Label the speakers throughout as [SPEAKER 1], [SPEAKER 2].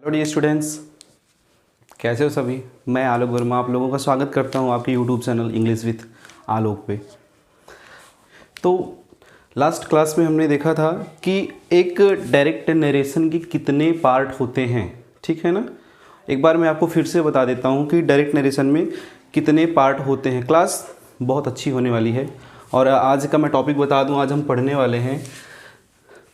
[SPEAKER 1] Hello dear students, कैसे हो सभी। मैं आलोक वर्मा आप लोगों का स्वागत करता हूं आपके यूट्यूब चैनल इंग्लिश विथ आलोक पे। तो लास्ट क्लास में हमने देखा था कि एक डायरेक्ट नरेशन के कितने पार्ट होते हैं, ठीक है ना। एक बार मैं आपको फिर से बता देता हूं कि डायरेक्ट नरेशन में कितने पार्ट होते हैं। क्लास बहुत अच्छी होने वाली है और आज का मैं टॉपिक बता दूं, आज हम पढ़ने वाले हैं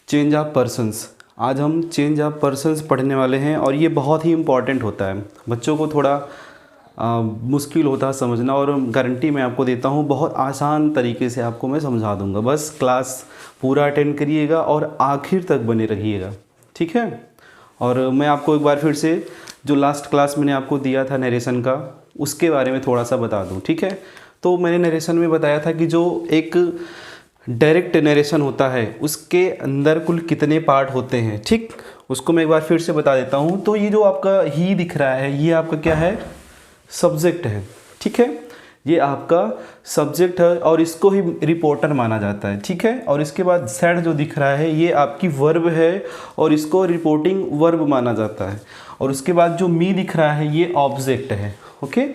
[SPEAKER 1] चेंज ऑफ पर्सन्स। आज हम चेंज ऑफ पर्सन्स पढ़ने वाले हैं और ये बहुत ही इम्पॉर्टेंट होता है। बच्चों को थोड़ा मुश्किल होता है समझना, और गारंटी मैं आपको देता हूँ बहुत आसान तरीके से आपको मैं समझा दूँगा। बस क्लास पूरा अटेंड करिएगा और आखिर तक बने रहिएगा, ठीक है। और मैं आपको एक बार फिर से जो लास्ट क्लास मैंने आपको दिया था नरेशन का, उसके बारे में थोड़ा सा बता दूँ, ठीक है। तो मैंने नरेशन में बताया था कि जो एक डायरेक्ट नरेशन होता है उसके अंदर कुल कितने पार्ट होते हैं, ठीक। उसको मैं एक बार फिर से बता देता हूँ। तो ये जो आपका ही दिख रहा है, ये आपका क्या है, सब्जेक्ट है, ठीक है। ये आपका सब्जेक्ट है और इसको ही रिपोर्टर माना जाता है, ठीक है। और इसके बाद सेड जो दिख रहा है ये आपकी वर्ब है और इसको रिपोर्टिंग वर्ब माना जाता है। और उसके बाद जो मी दिख रहा है ये ऑब्जेक्ट है, ओके।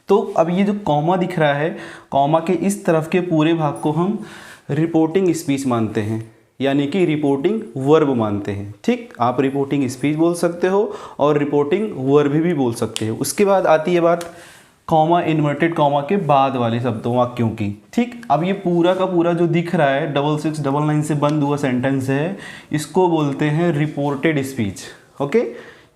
[SPEAKER 1] तो अब ये जो कॉमा दिख रहा है, कॉमा के इस तरफ के पूरे भाग को हम रिपोर्टिंग स्पीच मानते हैं, यानी कि रिपोर्टिंग वर्ब मानते हैं, ठीक। आप रिपोर्टिंग स्पीच बोल सकते हो और रिपोर्टिंग वर्ब भी बोल सकते हो। उसके बाद आती है बात कॉमा, इन्वर्टेड कॉमा के बाद वाले शब्दों वाक्यों की, ठीक। अब ये पूरा का पूरा जो दिख रहा है 6699 से बंद हुआ सेंटेंस है, इसको बोलते हैं रिपोर्टेड स्पीच, ओके।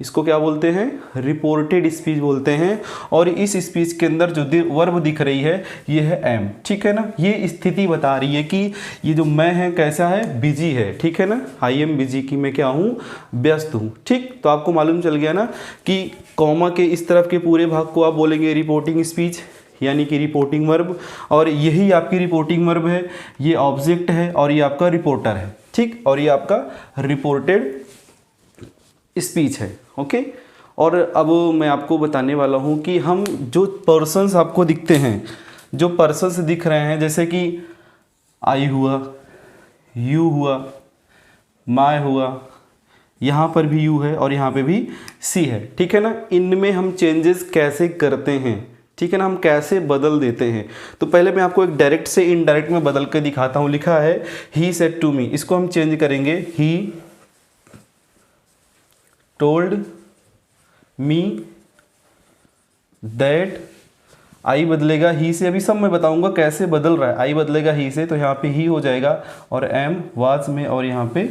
[SPEAKER 1] इसको क्या बोलते हैं, रिपोर्टेड स्पीच बोलते हैं। और इस स्पीच के अंदर जो वर्ब दिख रही है ये है एम, ठीक है ना। ये स्थिति बता रही है कि ये जो मैं है कैसा है, बिजी है, ठीक है ना। आई एम बिजी की मैं क्या हूँ, व्यस्त हूँ, ठीक। तो आपको मालूम चल गया ना कि कॉमा के इस तरफ के पूरे भाग को आप बोलेंगे रिपोर्टिंग स्पीच, यानी कि रिपोर्टिंग वर्ब। और यही आपकी रिपोर्टिंग वर्ब है, ये ऑब्जेक्ट है और ये आपका रिपोर्टर है, ठीक। और ये आपका रिपोर्टेड स्पीच है, ओके। और अब मैं आपको बताने वाला हूँ कि हम जो पर्सन्स आपको दिखते हैं, जो पर्सन्स दिख रहे हैं, जैसे कि आई हुआ, यू हुआ, माय हुआ, यहाँ पर भी यू है और यहाँ पे भी सी है, ठीक है ना। इनमें हम चेंजेस कैसे करते हैं, ठीक है ना, हम कैसे बदल देते हैं। तो पहले मैं आपको एक डायरेक्ट से इनडायरेक्ट में बदल के दिखाता हूँ। लिखा है ही सेड टू मी, इसको हम चेंज करेंगे ही टोल्ड मी दैट। आई बदलेगा ही से, अभी सब मैं बताऊंगा कैसे बदल रहा है। आई बदलेगा ही से तो यहाँ पे ही हो जाएगा और एम वाज में और यहाँ पे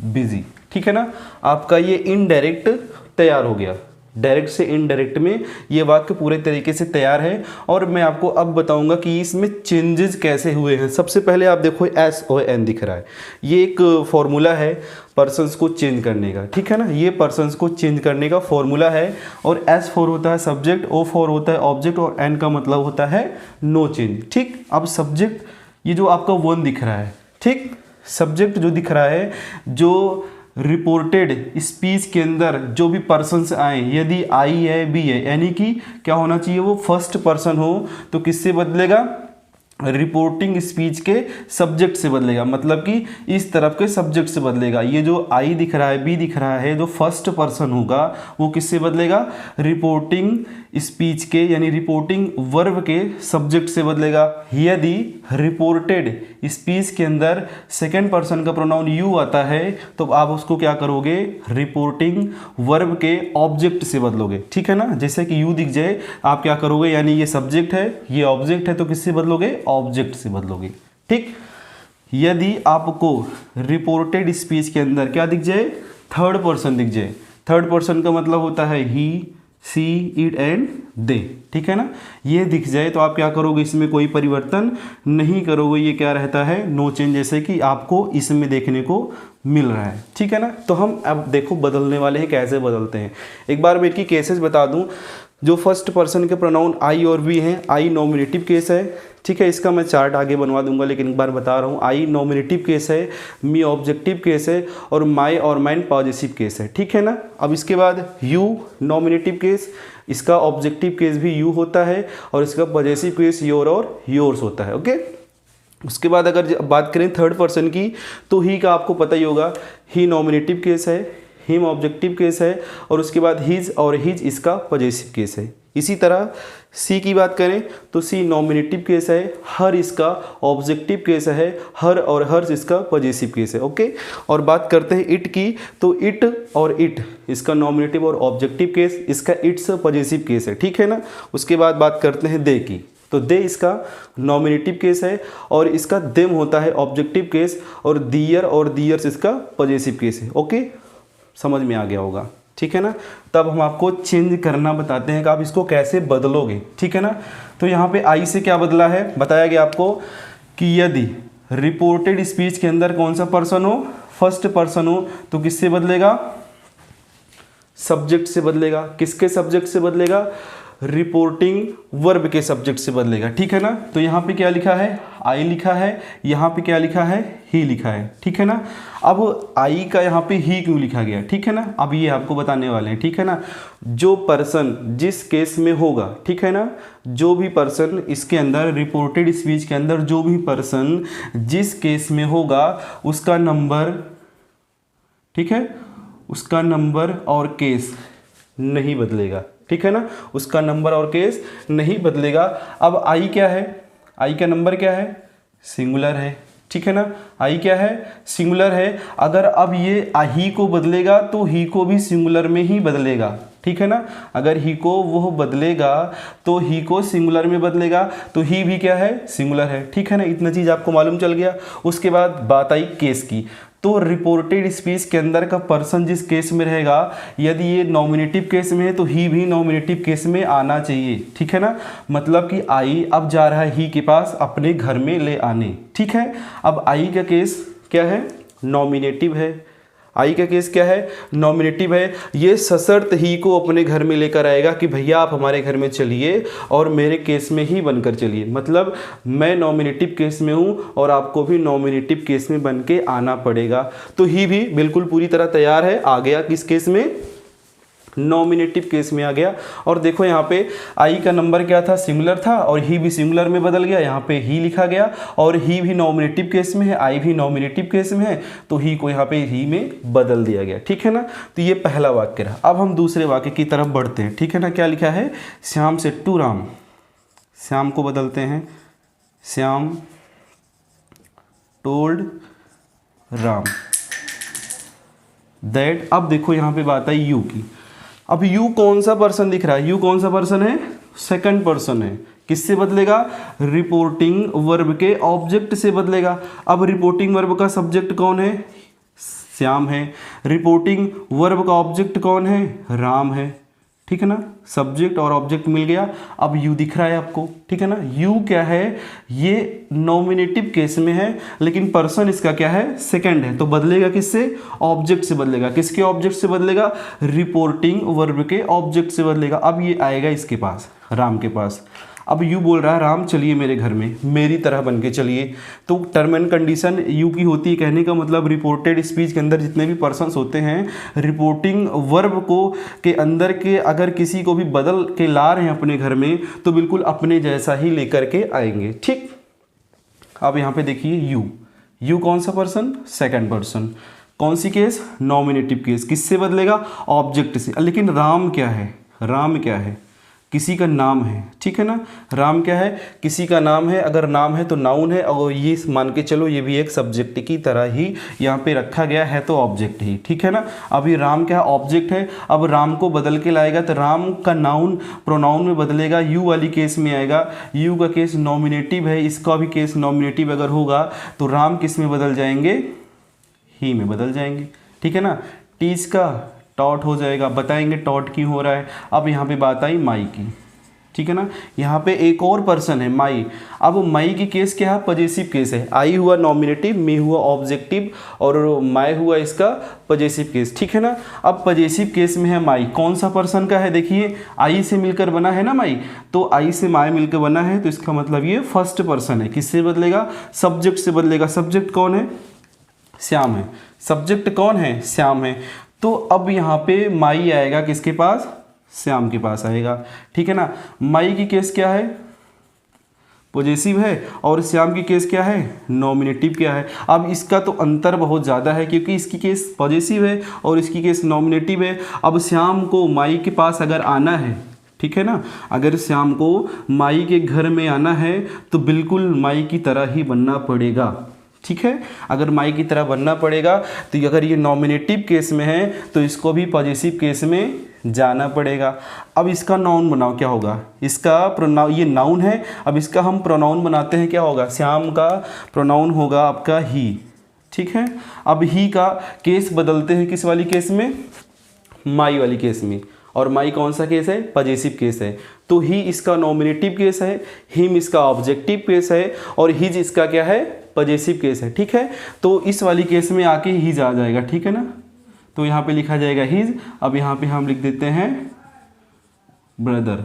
[SPEAKER 1] बिजी, ठीक है ना। आपका ये इनडायरेक्ट तैयार हो गया। डायरेक्ट से इनडायरेक्ट में ये वाक्य पूरे तरीके से तैयार है। और मैं आपको अब बताऊंगा कि इसमें चेंजेस कैसे हुए हैं। सबसे पहले आप देखो SON दिख रहा है, ये एक फॉर्मूला है पर्सन्स को चेंज करने का, ठीक है ना। ये पर्सन्स को चेंज करने का फॉर्मूला है। और S4 होता है सब्जेक्ट, O4 होता है ऑब्जेक्ट और N का मतलब होता है नो चेंज, ठीक। अब सब्जेक्ट ये जो आपका 1 दिख रहा है, ठीक। सब्जेक्ट जो दिख रहा है, जो रिपोर्टेड स्पीच के अंदर जो भी पर्सन्स आए, यदि आई है बी है, यानी कि क्या होना चाहिए, वो फर्स्ट पर्सन हो, तो किससे बदलेगा, रिपोर्टिंग स्पीच के सब्जेक्ट से बदलेगा। मतलब कि इस तरफ के सब्जेक्ट से बदलेगा। ये जो आई दिख रहा है, बी दिख रहा है, जो फर्स्ट पर्सन होगा वो किससे बदलेगा, रिपोर्टिंग स्पीच के यानी रिपोर्टिंग वर्ब के सब्जेक्ट से बदलेगा। यदि रिपोर्टेड स्पीच के अंदर सेकेंड पर्सन का प्रोनाउन यू आता है तो आप उसको क्या करोगे, रिपोर्टिंग वर्ब के ऑब्जेक्ट से बदलोगे, ठीक है ना। जैसे कि यू दिख जाए आप क्या करोगे, यानी ये सब्जेक्ट है ये ऑब्जेक्ट है तो किससे बदलोगे, ऑब्जेक्ट से बदलोगे, ठीक। यदि आपको रिपोर्टेड स्पीच के अंदर क्या दिख जाए, थर्ड पर्सन दिख जाए। थर्ड पर्सन का मतलब होता है ही, सी, इट एंड दे, ठीक है ना। ये दिख जाए तो आप क्या करोगे, इसमें कोई परिवर्तन नहीं करोगे, ये क्या रहता है, नो चेंज, जैसे कि आपको इसमें देखने को मिल रहा है, ठीक है ना। तो हम अब देखो बदलने वाले हैं, कैसे बदलते हैं। एक बार मैं इनकी केसेस बता दूं। जो फर्स्ट पर्सन के प्रोनाउन आई और वी हैं, आई नॉमिनेटिव केस है, ठीक है। इसका मैं चार्ट आगे बनवा दूंगा, लेकिन एक बार बता रहा हूँ, आई नॉमिनेटिव केस है, मी ऑब्जेक्टिव केस है और माई और माइन पॉजेसिव केस है, ठीक है ना। अब इसके बाद यू नॉमिनेटिव केस, इसका ऑब्जेक्टिव केस भी यू होता है और इसका पॉजेसिव केस योर और योर्स होता है, ओके। उसके बाद अगर बात करें थर्ड पर्सन की, तो ही का आपको पता ही होगा, ही नॉमिनेटिव केस है, हिम ऑब्जेक्टिव केस है और उसके बाद हिज और हिज इसका पॉजेसिव केस है। इसी तरह सी की बात करें तो सी नॉमिनेटिव केस है, हर इसका ऑब्जेक्टिव केस है, हर और हर्स इसका पॉजेसिव केस है। ओके, और बात करते हैं इट की, तो इट और इट इसका नॉमिनेटिव और ऑब्जेक्टिव केस, इसका इट्स पॉजेसिव केस है, ठीक है ना। उसके बाद बात करते हैं दे की, तो दे इसका नॉमिनेटिव केस है और इसका देम होता है ऑब्जेक्टिव केस, और दियर और दियर्स इसका पॉजेसिव केस है। ओके, समझ में आ गया होगा, ठीक है ना। तब हम आपको चेंज करना बताते हैं कि आप इसको कैसे बदलोगे, ठीक है ना। तो यहाँ पे आई से क्या बदला है, बताया गया आपको कि यदि रिपोर्टेड स्पीच के अंदर कौन सा पर्सन हो, फर्स्ट पर्सन हो, तो किससे बदलेगा, सब्जेक्ट से बदलेगा। किसके सब्जेक्ट से बदलेगा, रिपोर्टिंग वर्ब के सब्जेक्ट से बदलेगा, ठीक है ना। तो यहाँ पे क्या लिखा है, आई लिखा है, यहाँ पे क्या लिखा है, ही लिखा है, ठीक है ना। अब आई का यहाँ पे ही क्यों लिखा गया, ठीक है ना, अब ये आपको बताने वाले हैं, ठीक है ना। जो पर्सन जिस केस में होगा, ठीक है ना, जो भी पर्सन इसके अंदर रिपोर्टेड स्पीच के अंदर जो भी पर्सन जिस केस में होगा उसका नंबर, ठीक है, उसका नंबर और केस नहीं बदलेगा, ठीक है ना, उसका नंबर और केस नहीं बदलेगा। अब आई क्या है, आई का नंबर क्या है, सिंगुलर है, ठीक है ना, आई क्या है, सिंगुलर है। अगर अब ये ही को बदलेगा तो ही को भी सिंगुलर में ही बदलेगा, ठीक है ना। अगर ही को वो बदलेगा तो ही को सिंगुलर में बदलेगा, तो ही भी क्या है, सिंगुलर है, ठीक है ना। इतना चीज़ आपको मालूम चल गया। उसके बाद बात आई केस की, तो रिपोर्टेड स्पीच के अंदर का पर्सन जिस केस में रहेगा, यदि ये नॉमिनेटिव केस में है तो ही भी नॉमिनेटिव केस में आना चाहिए, ठीक है ना। मतलब कि आई अब जा रहा है ही के पास अपने घर में ले आने, ठीक है। अब आई का केस क्या है, नॉमिनेटिव है। आई का केस क्या है, नॉमिनेटिव है। ये सशर्त ही को अपने घर में लेकर आएगा कि भैया आप हमारे घर में चलिए और मेरे केस में ही बनकर चलिए। मतलब मैं नॉमिनेटिव केस में हूँ और आपको भी नॉमिनेटिव केस में बन के आना पड़ेगा। तो ही भी बिल्कुल पूरी तरह तैयार है, आ गया किस केस में, नॉमिनेटिव केस में आ गया। और देखो यहाँ पे आई का नंबर क्या था, सिंगुलर था, और ही भी सिंगुलर में बदल गया, यहाँ पे ही लिखा गया, और ही भी नॉमिनेटिव केस में है, आई भी नॉमिनेटिव केस में है, तो ही को यहाँ पे ही में बदल दिया गया, ठीक है ना। तो ये पहला वाक्य रहा। अब हम दूसरे वाक्य की तरफ बढ़ते हैं, ठीक है ना। क्या लिखा है, श्याम से टू राम, श्याम को बदलते हैं, श्याम टोल्ड राम दैट। अब देखो यहाँ पे बात आई यू की। अब यू कौन सा पर्सन दिख रहा है, यू कौन सा पर्सन है, सेकंड पर्सन है। किससे बदलेगा, रिपोर्टिंग वर्ब के ऑब्जेक्ट से बदलेगा। अब रिपोर्टिंग वर्ब का सब्जेक्ट कौन है, श्याम है। रिपोर्टिंग वर्ब का ऑब्जेक्ट कौन है, राम है, ठीक है ना। सब्जेक्ट और ऑब्जेक्ट मिल गया। अब यू दिख रहा है आपको, ठीक है ना। यू क्या है, ये नॉमिनेटिव केस में है लेकिन पर्सन इसका क्या है, सेकंड है, तो बदलेगा किससे, ऑब्जेक्ट से बदलेगा। किसके ऑब्जेक्ट से बदलेगा, रिपोर्टिंग वर्ब के ऑब्जेक्ट से बदलेगा। अब ये आएगा इसके पास, राम के पास। अब यू बोल रहा है राम चलिए मेरे घर में, मेरी तरह बन के चलिए। तो टर्म एंड कंडीशन यू की होती है, कहने का मतलब रिपोर्टेड स्पीच के अंदर जितने भी पर्सन्स होते हैं, रिपोर्टिंग वर्ब को के अंदर के अगर किसी को भी बदल के ला रहे हैं अपने घर में तो बिल्कुल अपने जैसा ही लेकर के आएंगे, ठीक। अब यहाँ पे देखिए यू, यू कौन सा पर्सन, सेकंड पर्सन। कौन सी केस, नॉमिनेटिव केस। किससे बदलेगा, ऑब्जेक्ट से। लेकिन राम क्या है, राम क्या है, किसी का नाम है, ठीक है ना। राम क्या है, किसी का नाम है। अगर नाम है तो नाउन है, और ये मान के चलो ये भी एक सब्जेक्ट की तरह ही यहाँ पे रखा गया है, तो ऑब्जेक्ट ही, ठीक है ना। अभी राम क्या ऑब्जेक्ट है। अब राम को बदल के लाएगा तो राम का नाउन प्रोनाउन में बदलेगा, यू वाली केस में आएगा। यू का केस नॉमिनेटिव है, इसका भी केस नॉमिनेटिव अगर होगा तो राम किस में बदल जाएंगे, ही में बदल जाएंगे, ठीक है ना। टीज का टॉट हो जाएगा, बताएंगे टॉट क्यों हो रहा है। अब यहाँ पे बात आई माई की, ठीक है ना। यहाँ पे एक और पर्सन है माई। अब माई की केस क्या है, पॉजेसिव केस है। आई हुआ नॉमिनेटिव, मी हुआ ऑब्जेक्टिव, और माई हुआ इसका पॉजेसिव केस, ठीक है ना। अब पॉजेसिव केस में है माई, कौन सा पर्सन का है, देखिए आई से मिलकर बना है ना माई, तो आई से माई मिलकर बना है, तो इसका मतलब ये फर्स्ट पर्सन है। किससे बदलेगा, सब्जेक्ट से बदलेगा। सब्जेक्ट कौन है, श्याम है। सब्जेक्ट कौन है, श्याम है। तो अब यहाँ पे माई आएगा किसके पास, श्याम के पास आएगा, ठीक है ना। माई की केस क्या है, पॉजेसिव है, और श्याम की केस क्या है, नॉमिनेटिव क्या है। अब इसका तो अंतर बहुत ज़्यादा है क्योंकि इसकी केस पॉजेसिव है और इसकी केस नॉमिनेटिव है। अब श्याम को माई के पास अगर आना है, ठीक है ना, अगर श्याम को माई के घर में आना है तो बिल्कुल माई की तरह ही बनना पड़ेगा, ठीक है। अगर माई की तरह बनना पड़ेगा तो अगर ये नॉमिनेटिव केस में है तो इसको भी पॉजेसिव केस में जाना पड़ेगा। अब इसका नाउन बनाओ, क्या होगा, इसका प्रोनाउन, ये नाउन है, अब इसका हम प्रोनाउन बनाते हैं, क्या होगा, श्याम का प्रोनाउन होगा आपका ही, ठीक है। अब ही का केस बदलते हैं किस वाली केस में, माई वाली केस में, और माई कौन सा केस है, पॉजेसिव केस है। तो ही इसका नॉमिनेटिव केस है, हिम इसका ऑब्जेक्टिव केस है, और हिज इसका क्या है, पॉजेसिव केस है, ठीक है। तो इस वाली केस में आके हिज आ जाएगा, ठीक है ना। तो यहाँ पे लिखा जाएगा हिज। अब यहाँ पे हम लिख देते हैं ब्रदर।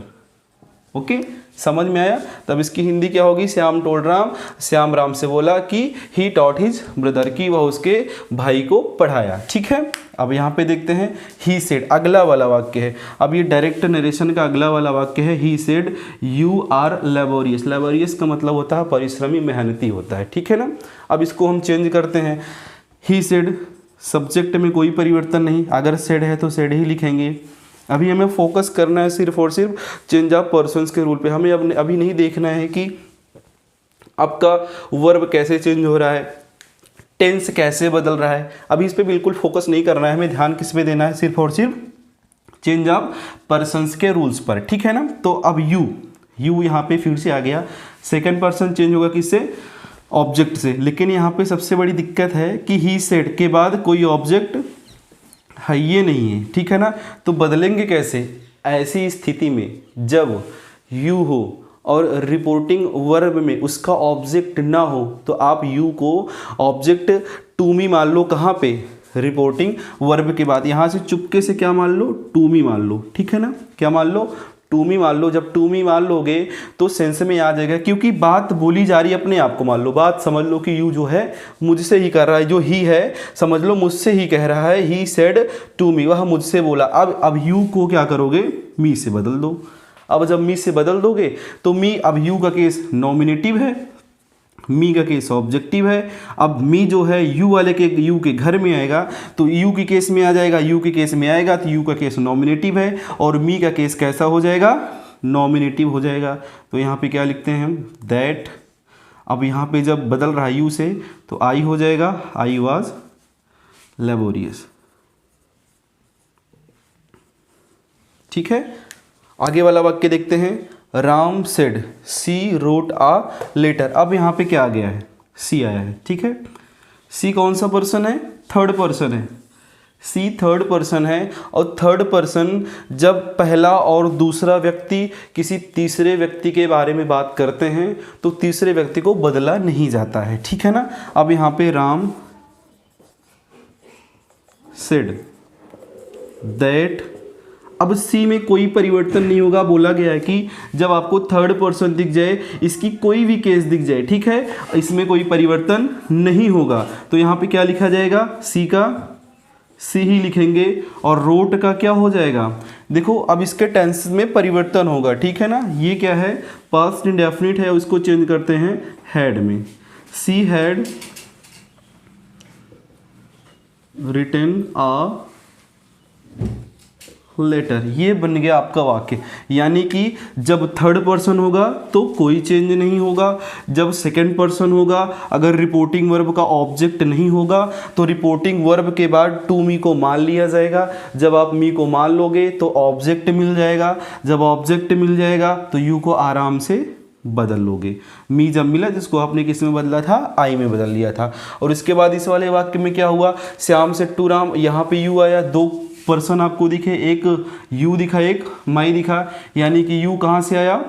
[SPEAKER 1] ओके, समझ में आया। तब इसकी हिंदी क्या होगी, श्याम टोल्ड राम, श्याम राम से बोला कि ही टॉट हिज ब्रदर, की वह उसके भाई को पढ़ाया, ठीक है। अब यहाँ पे देखते हैं ही सेड, अगला वाला वाक्य है। अब ये डायरेक्ट नरेशन का अगला वाला वाक्य है, he said you are laborious. Laborious का मतलब होता है परिश्रमी, मेहनती होता है, ठीक है ना। अब इसको हम चेंज करते हैं, ही सेड, सब्जेक्ट में कोई परिवर्तन नहीं, अगर सेड है तो सेड ही लिखेंगे। अभी हमें फोकस करना है सिर्फ और सिर्फ चेंज ऑफ पर्सन्स के रूल पे। हमें अभी नहीं देखना है कि आपका वर्ब कैसे चेंज हो रहा है, टेंस कैसे बदल रहा है, अभी इस पे बिल्कुल फोकस नहीं करना है। हमें ध्यान किस पे देना है, सिर्फ और सिर्फ चेंज ऑफ पर्सन्स के रूल्स पर, ठीक है ना। तो अब यू यहाँ पे फिर से आ गया, सेकेंड पर्सन चेंज होगा किससे, ऑब्जेक्ट से। लेकिन यहाँ पे सबसे बड़ी दिक्कत है कि ही सेड के बाद कोई ऑब्जेक्ट है ये नहीं है, ठीक है ना। तो बदलेंगे कैसे, ऐसी स्थिति में जब यू हो और रिपोर्टिंग वर्ब में उसका ऑब्जेक्ट ना हो तो आप यू को ऑब्जेक्ट टू मी मान लो, कहाँ पे, रिपोर्टिंग वर्ब के बाद। यहाँ से चुपके से क्या मान लो, टू मी मान लो, ठीक है ना। क्या मान लो, टू मी मान लो। जब टू मी मान लोगे तो सेंस में आ जाएगा, क्योंकि बात बोली जा रही है अपने आप को मान लो। बात समझ लो कि यू जो है मुझसे ही कर रहा है, जो ही है समझ लो मुझसे ही कह रहा है, ही सेड टू मी, वह मुझसे बोला। अब यू को क्या करोगे, मी से बदल दो। अब जब मी से बदल दोगे तो मी, अब यू का केस नॉमिनेटिव है, मी का केस ऑब्जेक्टिव है। अब मी जो है यू वाले के, यू के घर में आएगा तो यू की केस में आ जाएगा, यू के केस में आएगा तो यू का केस नॉमिनेटिव है, और मी का केस कैसा हो जाएगा, नॉमिनेटिव हो जाएगा। तो यहाँ पे क्या लिखते हैं हम, दैट। अब यहाँ पे जब बदल रहा है यू से तो आई हो जाएगा, आई वाज लेबोरियस, ठीक है। आगे वाला वाक्य देखते हैं, Ram said she wrote a letter. अब यहाँ पे क्या आ गया है, सी आया है, ठीक है। सी कौन सा पर्सन है, थर्ड पर्सन है। सी थर्ड पर्सन है, और थर्ड पर्सन जब पहला और दूसरा व्यक्ति किसी तीसरे व्यक्ति के बारे में बात करते हैं तो तीसरे व्यक्ति को बदला नहीं जाता है, ठीक है ना। अब यहाँ पे राम सेड दैट, अब सी में कोई परिवर्तन नहीं होगा। बोला गया है कि जब आपको थर्ड पर्सन दिख जाए, इसकी कोई भी केस दिख जाए, ठीक है, इसमें कोई परिवर्तन नहीं होगा। तो यहाँ पे क्या लिखा जाएगा, सी का सी ही लिखेंगे, और रोट का क्या हो जाएगा, देखो अब इसके टेंस में परिवर्तन होगा, ठीक है ना। ये क्या है, पास्ट इंडेफिनिट है, उसको चेंज करते हैं हैड में। She had written a letter, ये बन गया आपका वाक्य। यानी कि जब थर्ड पर्सन होगा तो कोई चेंज नहीं होगा, जब सेकंड पर्सन होगा, अगर रिपोर्टिंग वर्ब का ऑब्जेक्ट नहीं होगा तो रिपोर्टिंग वर्ब के बाद टू मी को मान लिया जाएगा। जब आप मी को मान लोगे तो ऑब्जेक्ट मिल जाएगा, जब ऑब्जेक्ट मिल जाएगा तो यू को आराम से बदल लोगे। मी जब मिला, जिसको आपने किस में बदला था, आई में बदल लिया था। और इसके बाद इस वाले वाक्य में क्या हुआ, श्याम से टू राम, यहाँ पे यू आया, दो पर्सन आपको दिखे, एक यू दिखा एक माई दिखा, यानी कि यू कहाँ से आया,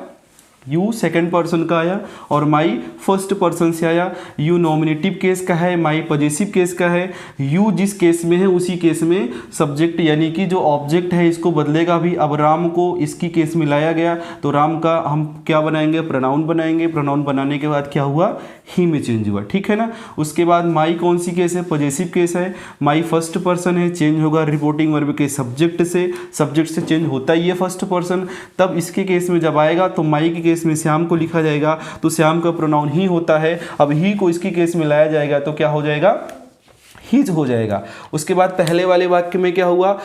[SPEAKER 1] यू सेकंड पर्सन का आया और माई फर्स्ट पर्सन से आया। यू नॉमिनेटिव केस का है, माई पॉजेसिव केस का है। यू जिस केस में है उसी केस में सब्जेक्ट यानी कि जो ऑब्जेक्ट है इसको बदलेगा भी। अब राम को इसकी केस में लाया गया तो राम का हम क्या बनाएंगे, प्रोनाउन बनाएंगे। प्रोनाउन बनाने के बाद क्या हुआ, ही में चेंज हुआ, ठीक है ना। उसके बाद माई कौन सी केस है, पॉजेसिव केस है। माई फर्स्ट पर्सन है, चेंज होगा रिपोर्टिंग वर्ब के सब्जेक्ट से चेंज होता ही है फर्स्ट पर्सन। तब इसके केस में जब आएगा तो माई की केस में श्याम को लिखा जाएगा तो श्याम का प्रोनाउन ही होता है। अब ही को इसकी केस में लाया जाएगा तो क्या हो जाएगा, हिज हो जाएगा। उसके बाद पहले वाले वाक्य में क्या हुआ,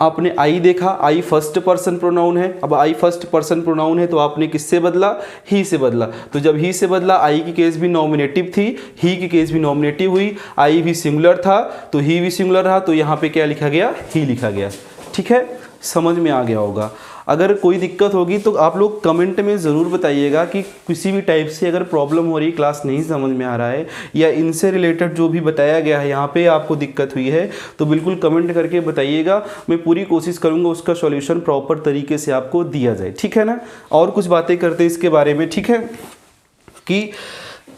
[SPEAKER 1] आपने आई देखा, आई फर्स्ट पर्सन प्रोनाउन है। अब आई फर्स्ट पर्सन प्रोनाउन है तो आपने किससे बदला, ही से बदला। तो जब ही से बदला, आई की केस भी नॉमिनेटिव थी, ही की केस भी नॉमिनेटिव हुई, आई भी सिंगुलर था तो ही भी सिंगुलर रहा, तो यहाँ पे क्या लिखा गया, ही लिखा गया। ठीक है, समझ में आ गया होगा। अगर कोई दिक्कत होगी तो आप लोग कमेंट में ज़रूर बताइएगा कि किसी भी टाइप से अगर प्रॉब्लम हो रही, क्लास नहीं समझ में आ रहा है या इनसे रिलेटेड जो भी बताया गया है यहाँ पे आपको दिक्कत हुई है तो बिल्कुल कमेंट करके बताइएगा। मैं पूरी कोशिश करूँगा उसका सॉल्यूशन प्रॉपर तरीके से आपको दिया जाए। ठीक है ना। और कुछ बातें करते हैं इसके बारे में। ठीक है, कि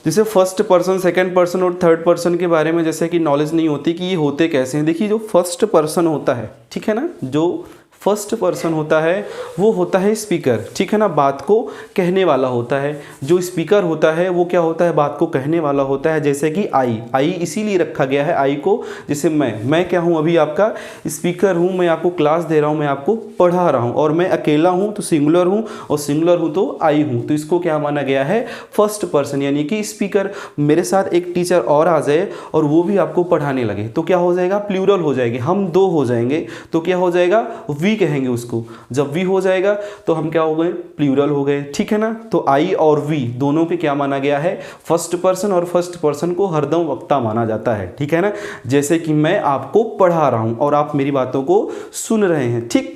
[SPEAKER 1] जैसे फर्स्ट पर्सन, सेकंड पर्सन और थर्ड पर्सन के बारे में जैसे कि नॉलेज नहीं होती कि ये होते कैसे हैं। देखिए, जो फर्स्ट पर्सन होता है, ठीक है ना, जो फर्स्ट पर्सन होता है वो होता है स्पीकर। ठीक है ना, बात को कहने वाला होता है। जो स्पीकर होता है वो क्या होता है, बात को कहने वाला होता है। जैसे कि आई इसीलिए रखा गया है आई को, जैसे मैं क्या हूँ, अभी आपका स्पीकर हूँ, मैं आपको क्लास दे रहा हूँ, मैं आपको पढ़ा रहा हूँ, और मैं अकेला हूँ तो सिंगुलर हूँ, और सिंगुलर हूँ तो आई हूँ, तो इसको क्या माना गया है, फर्स्ट पर्सन यानी कि स्पीकर। मेरे साथ एक टीचर और आ जाए और वो भी आपको पढ़ाने लगे तो क्या हो जाएगा, प्लूरल हो जाएगी, हम दो हो जाएंगे तो क्या हो जाएगा, वी कहेंगे उसको। जब वी हो जाएगा तो हम क्या हो गए, प्लूरल हो गए। ठीक है ना। तो आई और वी दोनों पे क्या माना गया है, फर्स्ट पर्सन, और फर्स्ट पर्सन को हरदम वक्ता माना जाता है। ठीक है ना। जैसे कि मैं आपको पढ़ा रहा हूं और आप मेरी बातों को सुन रहे हैं। ठीक।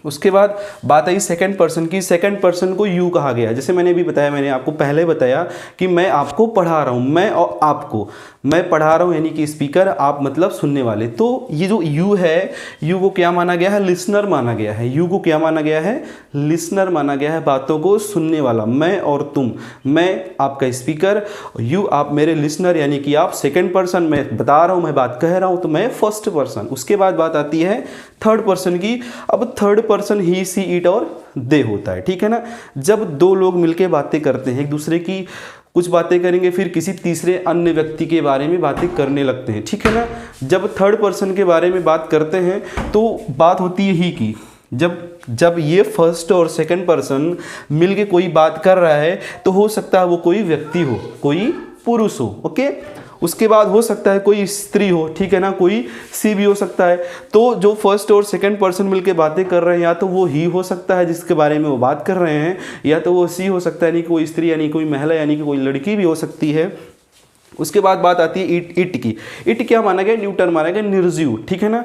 [SPEAKER 1] उसके बाद बात आई सेकंड पर्सन की। सेकंड पर्सन को यू कहा गया। जैसे मैंने भी बताया, मैंने आपको पहले बताया कि मैं आपको पढ़ा रहा हूं, मैं और आपको, मैं पढ़ा रहा हूं यानी कि स्पीकर, आप मतलब सुनने वाले। तो ये जो यू है, यू को क्या माना गया है, लिसनर माना गया है। यू को क्या माना गया है, लिसनर माना गया है, बातों को सुनने वाला। मैं और तुम, मैं आपका स्पीकर, यू आप मेरे लिसनर यानी कि आप सेकंड पर्सन, मैं बता रहा हूं, मैं बात कह रहा हूं तो मैं फर्स्ट पर्सन। उसके बाद बात आती है थर्ड पर्सन की। अब third person he, she, it और दे होता है। ठीक है ना। जब दो लोग मिलकर बातें करते हैं, एक दूसरे की कुछ बातें करेंगे, फिर किसी तीसरे अन्य व्यक्ति के बारे में बातें करने लगते हैं। ठीक है ना। जब थर्ड पर्सन के बारे में बात करते हैं तो बात होती है ही की। जब ये फर्स्ट और सेकंड पर्सन मिलके कोई बात कर रहा है तो हो सकता है वो कोई व्यक्ति हो, कोई पुरुष हो। ओके। उसके बाद हो सकता है कोई स्त्री हो। ठीक है ना, कोई सी भी हो सकता है। तो जो फर्स्ट और सेकंड पर्सन मिलके बातें कर रहे हैं, या तो वो ही हो सकता है जिसके बारे में वो बात कर रहे हैं, या तो वो सी हो सकता है यानी कोई स्त्री यानी कोई महिला यानी कि कोई लड़की भी हो सकती है। उसके बाद बात आती है इट की। इट क्या माना गया, न्यूटर माना गया, निर्जीव। ठीक है ना।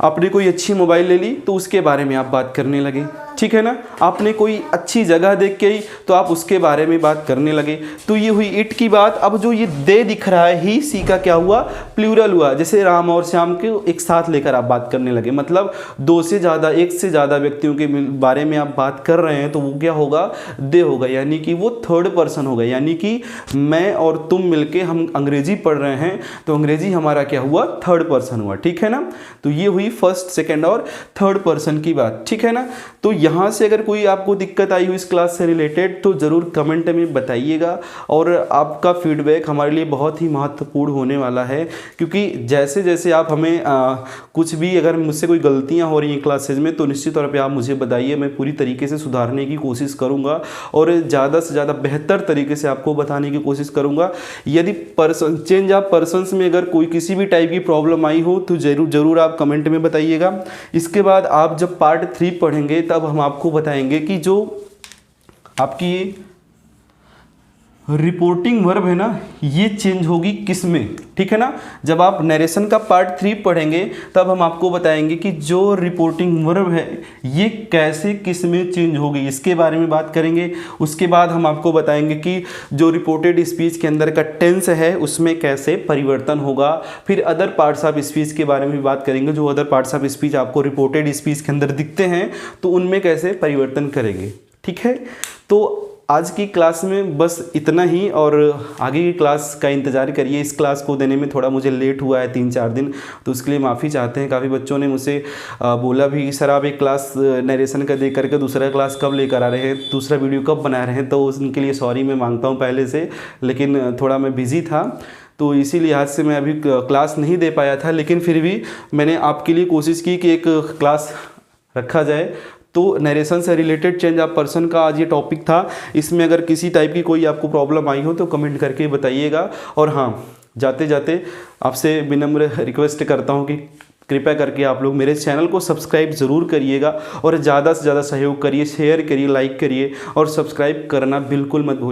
[SPEAKER 1] आपने कोई अच्छी मोबाइल ले ली तो उसके बारे में आप बात करने लगे। ठीक है ना। आपने कोई अच्छी जगह देख के आई तो आप उसके बारे में बात करने लगे। तो ये हुई इट की बात। अब जो ये दे दिख रहा है, ही, सी का क्या हुआ, प्लूरल हुआ। जैसे राम और श्याम के एक साथ लेकर आप बात करने लगे, मतलब दो से ज़्यादा, एक से ज़्यादा व्यक्तियों के बारे में आप बात कर रहे हैं तो वो क्या होगा, दे होगा, यानी कि वो थर्ड पर्सन होगा। यानी कि मैं और तुम मिलके हम अंग्रेजी पढ़ रहे हैं तो अंग्रेजी हमारा क्या हुआ, थर्ड पर्सन हुआ। ठीक है ना। तो ये हुई फर्स्ट, सेकेंड और थर्ड पर्सन की बात। ठीक है ना। तो यहाँ से अगर कोई आपको दिक्कत आई हो इस क्लास से रिलेटेड तो ज़रूर कमेंट में बताइएगा, और आपका फीडबैक हमारे लिए बहुत ही महत्वपूर्ण होने वाला है, क्योंकि जैसे जैसे आप हमें कुछ भी, अगर मुझसे कोई गलतियाँ हो रही हैं क्लासेज में तो निश्चित तौर पे आप मुझे बताइए, मैं पूरी तरीके से सुधारने की कोशिश करूँगा और ज़्यादा से ज़्यादा बेहतर तरीके से आपको बताने की कोशिश करूँगा। यदि चेंज ऑफ पर्सन्स में अगर कोई किसी भी टाइप की प्रॉब्लम आई हो तो ज़रूर आप कमेंट में बताइएगा। इसके बाद आप जब पार्ट 3 पढ़ेंगे तब हम आपको बताएंगे कि जो आपकी रिपोर्टिंग वर्ब है ना, ये चेंज होगी किस में। ठीक है ना। जब आप नरेशन का पार्ट 3 पढ़ेंगे तब हम आपको बताएंगे कि जो रिपोर्टिंग वर्ब है ये कैसे किस में चेंज होगी, इसके बारे में बात करेंगे। उसके बाद हम आपको बताएंगे कि जो रिपोर्टेड स्पीच के अंदर का टेंस है उसमें कैसे परिवर्तन होगा। फिर अदर पार्ट्स ऑफ स्पीच के बारे में भी बात करेंगे, जो अदर पार्ट्स ऑफ स्पीच आपको रिपोर्टेड स्पीच के अंदर दिखते हैं तो उनमें कैसे परिवर्तन करेंगे। ठीक है। तो आज की क्लास में बस इतना ही, और आगे की क्लास का इंतज़ार करिए। इस क्लास को देने में थोड़ा मुझे लेट हुआ है 3-4 दिन, तो उसके लिए माफ़ी चाहते हैं। काफ़ी बच्चों ने मुझसे बोला भी कि सर आप एक क्लास नरेशन का दे करके दूसरा क्लास कब लेकर आ रहे हैं, दूसरा वीडियो कब बना रहे हैं, तो उनके लिए सॉरी मैं मांगता हूँ पहले से, लेकिन थोड़ा मैं बिज़ी था तो इसी लिहाज से मैं अभी क्लास नहीं दे पाया था। लेकिन फिर भी मैंने आपके लिए कोशिश की कि एक क्लास रखा जाए तो नरेशन से रिलेटेड चेंज ऑफ पर्सन का आज ये टॉपिक था। इसमें अगर किसी टाइप की कोई आपको प्रॉब्लम आई हो तो कमेंट करके बताइएगा। और हाँ, जाते जाते आपसे विनम्र रिक्वेस्ट करता हूँ कि कृपया करके आप लोग मेरे चैनल को सब्सक्राइब ज़रूर करिएगा और ज़्यादा से ज़्यादा सहयोग करिए, शेयर करिए, लाइक करिए और सब्सक्राइब करना बिल्कुल मत भूलिए।